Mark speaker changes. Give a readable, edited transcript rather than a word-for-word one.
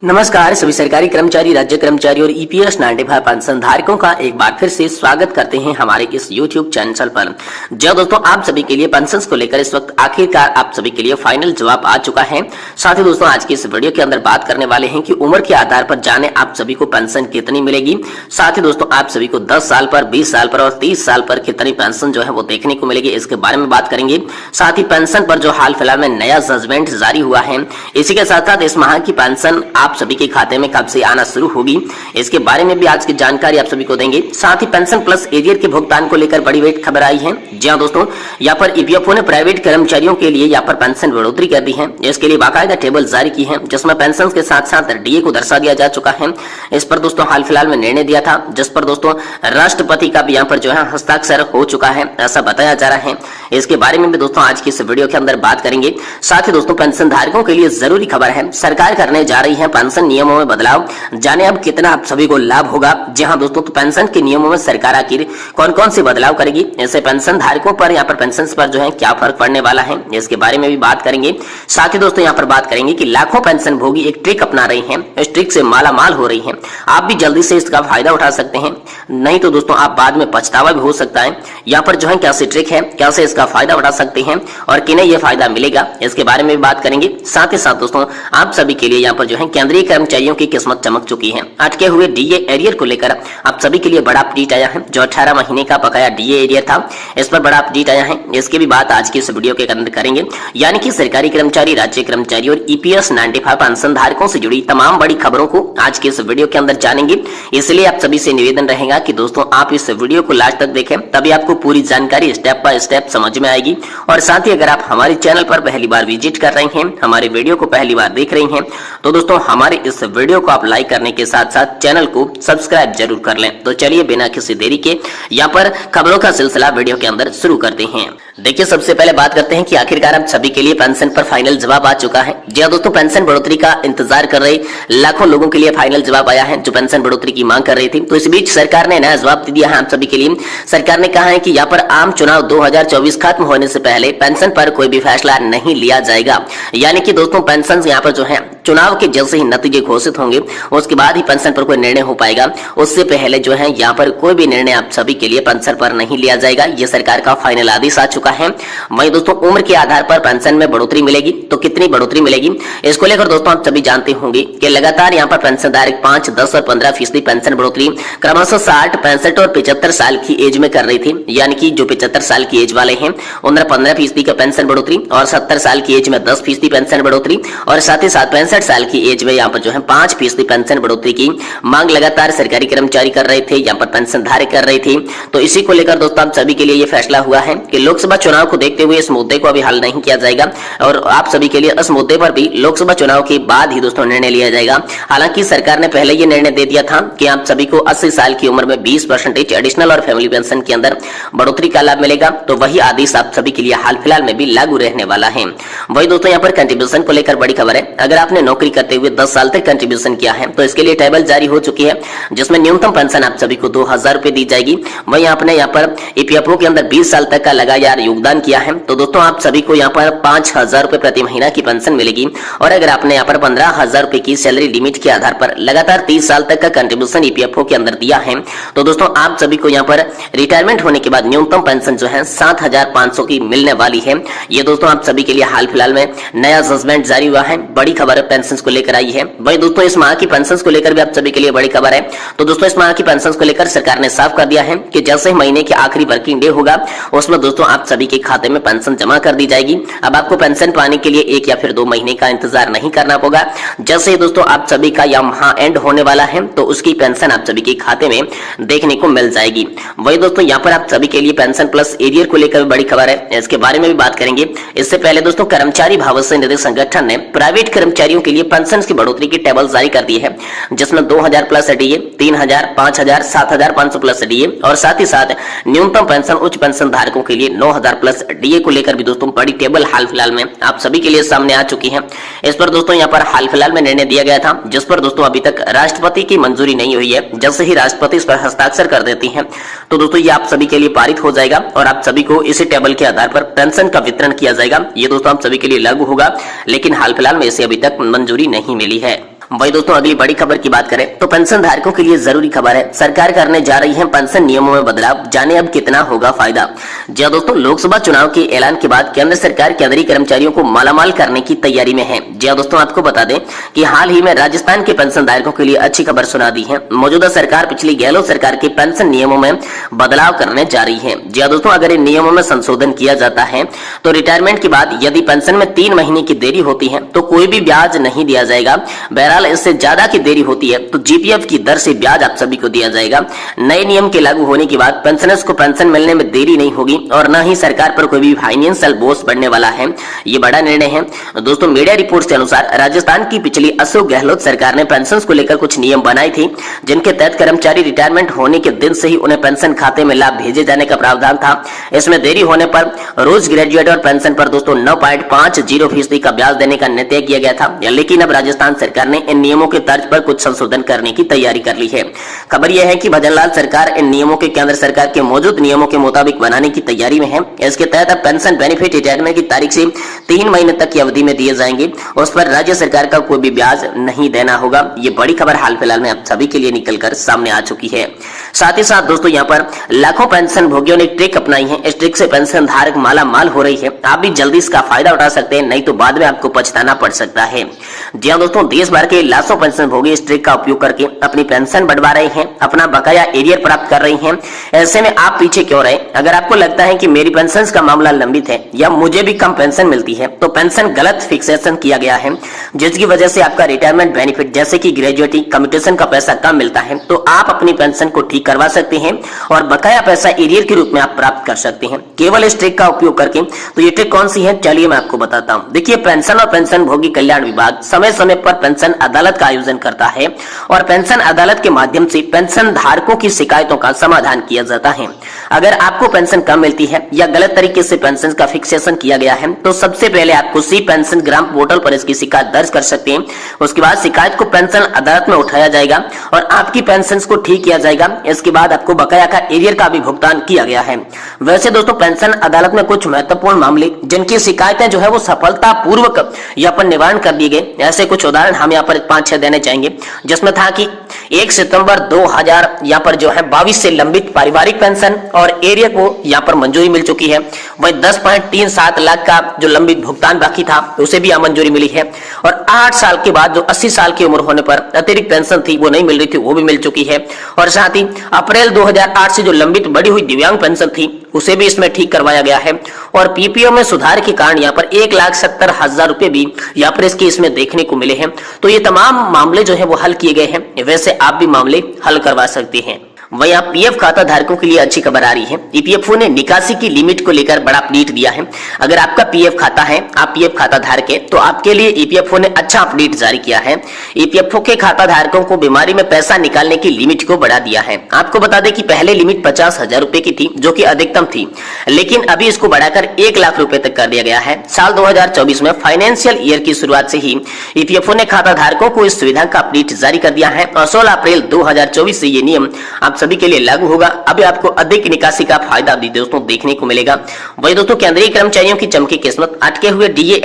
Speaker 1: नमस्कार सभी सरकारी कर्मचारी, राज्य कर्मचारी और ईपीएस 95 पेंशन धारकों का एक बार फिर से स्वागत करते हैं हमारे इस यूट्यूब चैनल पर। जो दोस्तों आप सभी के लिए पेंशन को लेकर इस वक्त आखिरकार आप सभी के लिए फाइनल जवाब आ चुका है। साथ ही दोस्तों आज की इस वीडियो के अंदर बात करने वाले हैं कि उम्र के आधार पर जाने आप सभी को पेंशन कितनी मिलेगी। साथ ही दोस्तों आप सभी को 10 साल पर, 20 साल पर और 30 साल पर कितनी पेंशन जो है वो देखने को मिलेगी, इसके बारे में बात करेंगे। साथ ही पेंशन पर जो हाल फिलहाल में नया जजमेंट जारी हुआ है, इसी के साथ साथ इस माह की पेंशन आप सभी के खाते में कब से आना शुरू होगी, इसके बारे में भी आज की जानकारी आप सभी को देंगे। साथ ही पेंशन प्लस एरियर के भुगतान को लेकर बड़ी वेट खबर आई है। जी हां दोस्तों, यहाँ पर ईपीएफओ ने प्राइवेट कर्मचारियों के लिए यहाँ पर पेंशन बढ़ोतरी कर दी है। इसके लिए बाकायदा टेबल जारी की है जिसमें पेंशन के साथ साथ डीए को दर्शा दिया जा चुका है। इस पर दोस्तों हाल फिलहाल में निर्णय दिया था, जिस पर दोस्तों राष्ट्रपति का भी यहाँ पर जो है हस्ताक्षर हो चुका है, ऐसा बताया जा रहा है। इसके बारे में भी दोस्तों आज की इस वीडियो के अंदर बात करेंगे। साथ ही दोस्तों पेंशन धारकों के लिए जरूरी खबर है, सरकार करने जा रही है पेंशन नियमों में बदलाव। जाने अब कितना आप सभी को लाभ होगा। जी हां दोस्तों, तो पेंशन के नियमों में सरकार आखिर कौन कौन से बदलाव करेगी, ऐसे पेंशन धारकों पर यहाँ पर पेंशन पर जो है क्या फर्क पड़ने वाला है, इसके बारे में भी बात करेंगे। साथ ही दोस्तों यहाँ पर बात करेंगे कि लाखों पेंशन भोगी एक ट्रिक अपना रही हैं, इस ट्रिक से मालामाल हो रही हैं। आप भी जल्दी से इसका फायदा उठा सकते हैं, नहीं तो दोस्तों आप बाद में पछतावा भी हो सकता है। यहाँ पर जो है कैसे ट्रिक है, कैसे इसका फायदा उठा सकते हैं और किन्हें यह फायदा मिलेगा, इसके बारे में भी बात करेंगे। साथ ही साथ दोस्तों आप सभी के लिए यहाँ पर जो है केंद्रीय कर्मचारियों की किस्मत चमक चुकी है। अटके हुए डीए एरियर को लेकर आप सभी के लिए बड़ा अपडेट आया है। जो 18 महीने का बकाया डीए एरियर था, इस पर बड़ा अपडेट आया है। इसकी भी बात आज की इस वीडियो के अंदर करेंगे। यानी कि सरकारी कर्मचारी, राज्य कर्मचारी और ईपीएस 95 पेंशन धारकों से जुड़ी तमाम बड़ी खबरों को आज के इस वीडियो के अंदर जानेंगे। इसलिए आप सभी से निवेदन रहेगा कि दोस्तों आप इस वीडियो को लास्ट तक देखें, तभी आपको पूरी जानकारी स्टेप बाय स्टेप समझ में आएगी। और साथ ही अगर आप हमारे चैनल पर पहली बार विजिट कर रहे हैं, हमारे वीडियो को पहली बार देख रहे हैं, तो दोस्तों हमारे इस वीडियो को आप लाइक करने के साथ साथ चैनल को सब्सक्राइब जरूर कर लें। तो चलिए बिना किसी देरी के यहाँ पर खबरों का सिलसिला वीडियो के अंदर शुरू करते हैं। देखिए सबसे पहले बात करते हैं कि आखिरकार आप सभी के लिए पेंशन पर फाइनल जवाब आ चुका है। जी हां दोस्तों, पेंशन बढ़ोतरी का इंतजार कर रहे लाखों लोगों के लिए फाइनल जवाब आया है, जो पेंशन बढ़ोतरी की मांग कर रही थी। तो इस बीच सरकार ने नया जवाब दिया है आप सभी के लिए। सरकार ने कहा है कि यहाँ पर आम चुनाव 2024 खत्म होने से पहले पेंशन पर कोई भी फैसला नहीं लिया जाएगा। यानी कि दोस्तों पेंशन यहाँ पर जो है चुनाव के जैसे ही नतीजे घोषित होंगे उसके बाद ही पेंशन पर कोई निर्णय हो पाएगा। उससे पहले जो है यहाँ पर कोई भी निर्णय आप सभी के लिए पेंशन पर नहीं लिया जाएगा। ये सरकार का फाइनल आदेश आ चुका है। वहीं दोस्तों उम्र के आधार पर पेंशन में बढ़ोतरी मिलेगी, तो कितनी बढ़ोतरी मिलेगी इसको लेकर दोस्तों आप सभी जानते होंगे कि लगातार यहाँ पर पेंशन धारक 5, 10 और 15% पेंशन बढ़ोतरी क्रमशः 60, 65 और 75 साल की एज में कर रही थी। यानी कि जो 75 साल की एज वाले हैं उन्हें 15% का पेंशन बढ़ोतरी और 70 साल की एज में 10% पेंशन बढ़ोतरी और साथ ही साथ 65 साल की एज में यहाँ पर जो है 5% पेंशन बढ़ोतरी की मांग लगातार सरकारी कर्मचारी कर रहे थे, यहाँ पर पेंशन धारक कर रहे थे। तो इसी को लेकर दोस्तों आप सभी के लिए ये फैसला हुआ है कि लोकसभा चुनाव को देखते हुए इस मुद्दे को अभी हल नहीं किया जाएगा और आप सभी के लिए इस मुद्दे पर भी लोकसभा चुनाव के बाद ही दोस्तों निर्णय लिया जाएगा। हालांकि सरकार ने पहले ये निर्णय दे दिया था कि आप सभी को 80 साल की उम्र में 20% एडिशनल और फैमिली पेंशन के अंदर बढ़ोतरी का लाभ मिलेगा। तो वही आदेश आप सभी के लिए हाल फिलहाल में भी लागू रहने वाला है। वही दोस्तों यहाँ पर कंट्रीब्यूशन को लेकर बड़ी खबर है। अगर आपने नौकरी करते हुए 10 साल तक कंट्रीब्यूशन किया है तो इसके लिए टेबल जारी हो चुकी है, जिसमें न्यूनतम पेंशन आप सभी को 2000 रुपए दी जाएगी। वही आपने यहाँ पर ईपीएफओ के अंदर 20 साल तक का लगातार योगदान किया है तो दोस्तों आप सभी को यहाँ पर 5000 रुपए प्रति महीना की पेंशन मिलेगी। और अगर आपने यहाँ पर 15000 रुपए की सैलरी लिमिट के आधार पर लगातार 30 साल तक का कंट्रीब्यूशन ईपीएफओ के अंदर दिया है तो दोस्तों आप सभी को यहाँ पर रिटायरमेंट होने के बाद न्यूनतम पेंशन जो है 7500 की मिलने वाली है। ये दोस्तों आप सभी के लिए हाल फिलहाल में नया जजमेंट जारी हुआ है, बड़ी खबर पेंशन को लेकर आई है। वही दोस्तों इस माह की पेंशन को लेकर भी आप सभी के लिए बड़ी खबर है। तो दोस्तों इस माह की पेंशन को लेकर सरकार ने साफ कर दिया है कि जैसे ही महीने के आखिरी वर्किंग डे होगा उसमें दोस्तों आप सभी के खाते में पेंशन जमा कर दी जाएगी। अब आपको पेंशन पाने के लिए 1 या फिर 2 महीने का इंतजार नहीं करना होगा। जैसे ही दोस्तों आप सभी का यह माह एंड होने वाला है तो उसकी पेंशन आप सभी के खाते में देखने को मिल जाएगी। वही दोस्तों यहाँ पर आप सभी के लिए पेंशन प्लस एरियर को लेकर बड़ी खबर है, इसके बारे में भी बात करेंगे। इससे पहले दोस्तों कर्मचारी भविष्य निधि संगठन ने प्राइवेट कर्मचारियों के लिए पेंशन की बढ़ोतरी की टेबल जारी कर दी है, जिसमें 2000 प्लस डीए, 3000, 5000, 7500 प्लस डीए और साथ ही साथ न्यूनतम पेंशन उच्च पेंशन धारकों के लिए 9000 प्लस डीए को लेकर भी दोस्तों बड़ी टेबल हाल फिलहाल में आप सभी के लिए सामने आ चुकी है। इस पर दोस्तों यहाँ पर हाल फिलहाल में निर्णय दिया गया था, जिस पर दोस्तों अभी तक राष्ट्रपति की मंजूरी नहीं हुई है। जैसे ही राष्ट्रपति इस पर हस्ताक्षर कर देती हैं तो दोस्तों ये आप सभी के लिए पारित हो जाएगा और आप सभी को इसी टेबल के आधार पर पेंशन का वितरण किया जाएगा। ये दोस्तों आप सभी के लिए लागू होगा, लेकिन हाल फिलहाल में इसे अभी तक मंजूरी नहीं मिली है। वही दोस्तों अगली बड़ी खबर की बात करें तो पेंशन धारकों के लिए जरूरी खबर है, सरकार करने जा रही है पेंशन नियमों में बदलाव, जाने अब कितना होगा फायदा। जी हां दोस्तों, लोकसभा चुनाव के ऐलान के बाद केंद्र सरकार केंद्रीय कर्मचारियों को मालामाल करने की तैयारी में है। जी हां दोस्तों, आपको बता दें कि हाल ही में राजस्थान के पेंशन धारकों के लिए अच्छी खबर सुना दी है। मौजूदा सरकार पिछली गहलोत सरकार के पेंशन नियमों में बदलाव करने जा रही है। जी हां दोस्तों, अगर इन नियमों में संशोधन किया जाता है तो रिटायरमेंट के बाद यदि पेंशन में 3 महीने की देरी होती है तो कोई भी ब्याज नहीं दिया जाएगा। बहरहाल इससे ज्यादा की देरी होती है तो जीपीएफ की दर से ब्याज आप सभी को दिया जाएगा। नए नियम के लागू होने के बाद पेंशनर्स को पेंशन मिलने में देरी नहीं होगी और न ही सरकार पर कोई भी फाइनेंशियल बोझ पड़ने वाला है। ये बड़ा निर्णय है दोस्तों। मीडिया रिपोर्ट्स के अनुसार राजस्थान की पिछली अशोक गहलोत सरकार ने पेंशन को लेकर कुछ नियम बनाए थे, जिनके तहत कर्मचारी रिटायरमेंट होने के दिन से ही उन्हें पेंशन खाते में लाभ भेजे जाने का प्रावधान था। इसमें देरी होने पर रोज ग्रेजुएट और पेंशन पर दोस्तों 9.50% का ब्याज देने का निर्णय किया गया था। लेकिन अब राजस्थान सरकार ने इन नियमों के तर्ज पर कुछ संशोधन करने की तैयारी कर ली है। खबर यह है कि भजनलाल सरकार इन नियमों के केंद्र सरकार के मौजूद नियमों के मुताबिक बनाने की तैयारी में है। इसके तहत अब पेंशन बेनिफिट रिटायरमेंट की तारीख से 3 महीने तक की अवधि में दिए जाएंगे। उस पर राज्य सरकार का कोई भी ब्याज नहीं देना होगा। ये बड़ी खबर हाल फिलहाल में आप सभी के लिए निकलकर सामने आ चुकी है। साथ ही साथ दोस्तों यहाँ पर लाखों पेंशन भोगियों ने ट्रिक अपनाई है। इस ट्रिक से पेंशन धारक माला माल हो रही है। आप भी जल्दी इसका फायदा उठा सकते हैं, नहीं तो बाद में आपको पछताना पड़ सकता है। जी हाँ दोस्तों, देश भर के लाखों पेंशन भोगी इस ट्रिक का उपयोग करके अपनी पेंशन बढ़वा रहे हैं, अपना बकाया एरियर प्राप्त कर रही हैं। ऐसे में आप पीछे क्यों रहे? अगर आपको लगता है कि मेरी पेंशन का मामला लंबित है या मुझे भी कम पेंशन मिलती है तो पेंशन गलत फिक्सेशन किया गया है, जिसकी वजह से आपका रिटायरमेंट बेनिफिट जैसे कि ग्रेजुएटी कम्यूटेशन का पैसा कम मिलता है, तो आप अपनी पेंशन को ठीक करवा सकते हैं और बकाया पैसा एरियर के रूप में आप प्राप्त कर सकते हैं केवल इस ट्रिक का उपयोग करके। तो ये ट्रिक कौन सी है, चलिए मैं आपको बताता हूं। देखिए, पेंशन और पेंशन भोगी कल्याण विभाग समय समय पर पेंशन अदालत का आयोजन करता है और पेंशन अदालत के माध्यम से पेंशन धारकों की शिकायतों का समाधान किया जाता है। अगर आपको पेंशन कम मिलती है या गलत तरीके से पेंशन का फिक्सेशन किया गया है तो सबसे पहले आपको सी पेंशन ग्राम पोर्टल पर इसकी शिकायत दर्ज कर सकते हैं। उसके बाद शिकायत को पेंशन अदालत में उठाया जाएगा और आपकी पेंशन को ठीक किया जाएगा। इसके बाद आपको बकाया का एरियर का भी भुगतान किया गया है। वैसे दोस्तों, पेंशन अदालत में कुछ महत्वपूर्ण मामले जिनकी शिकायतें जो है वो सफलता पूर्वक यहाँ पर निवारण कर दिए गए, ऐसे कुछ उदाहरण हम यहाँ पर 5-6 देने चाहेंगे। जिसमें था कि 1 सितंबर 2000 यहाँ पर जो है 22 से लंबित पारिवारिक पेंशन और एरियर को यहाँ पर मंजूरी मिल चुकी है। वही 10.37 लाख का जो लंबित भुगतान बाकी था उसे भी मंजूरी मिली है। और 8 साल के बाद जो 80 साल की उम्र होने पर अतिरिक्त पेंशन थी वो नहीं मिल रही थी, वो भी मिल चुकी है। और साथ ही अप्रैल 2008 से जो लंबित बढ़ी हुई दिव्यांग पेंशन थी उसे भी इसमें ठीक करवाया गया है। और पीपीओ में सुधार के कारण यहाँ पर 1,70,000 रुपए भी यहाँ पर इसमें देखने को मिले हैं। तो ये तमाम मामले जो है वो हल किए गए हैं। वैसे आप भी मामले हल करवा सकते हैं। वहीं आप पीएफ खाता धारकों के लिए अच्छी खबर आ रही है। ईपीएफओ ने निकासी की लिमिट को लेकर बड़ा अपडेट दिया है। अगर आपका पीएफ खाता है, आप पीएफ खाता धारक है, तो आपके लिए ईपीएफओ ने अच्छा अपडेट जारी किया है। ईपीएफओ के खाता धारकों को बीमारी में पैसा निकालने की लिमिट को बढ़ा दिया है। आपको बता दें कि पहले लिमिट 50,000 रुपए की थी, जो कि अधिकतम थी, लेकिन अभी इसको बढ़ाकर 1 लाख रुपए तक कर दिया गया है। साल 2024 में फाइनेंशियल ईयर की शुरुआत से ही ईपीएफओ ने खाता धारकों को इस सुविधा का अपडेट जारी कर दिया है और 16 अप्रैल 2024 से ये नियम आप सभी के लिए लागू होगा। अभी आपको अधिक निकासी का फायदा भी दोस्तों देखने को मिलेगा। वही दोस्तों, केंद्रीय कर्मचारियों की चमकी किस्मत, अटके हुए डीए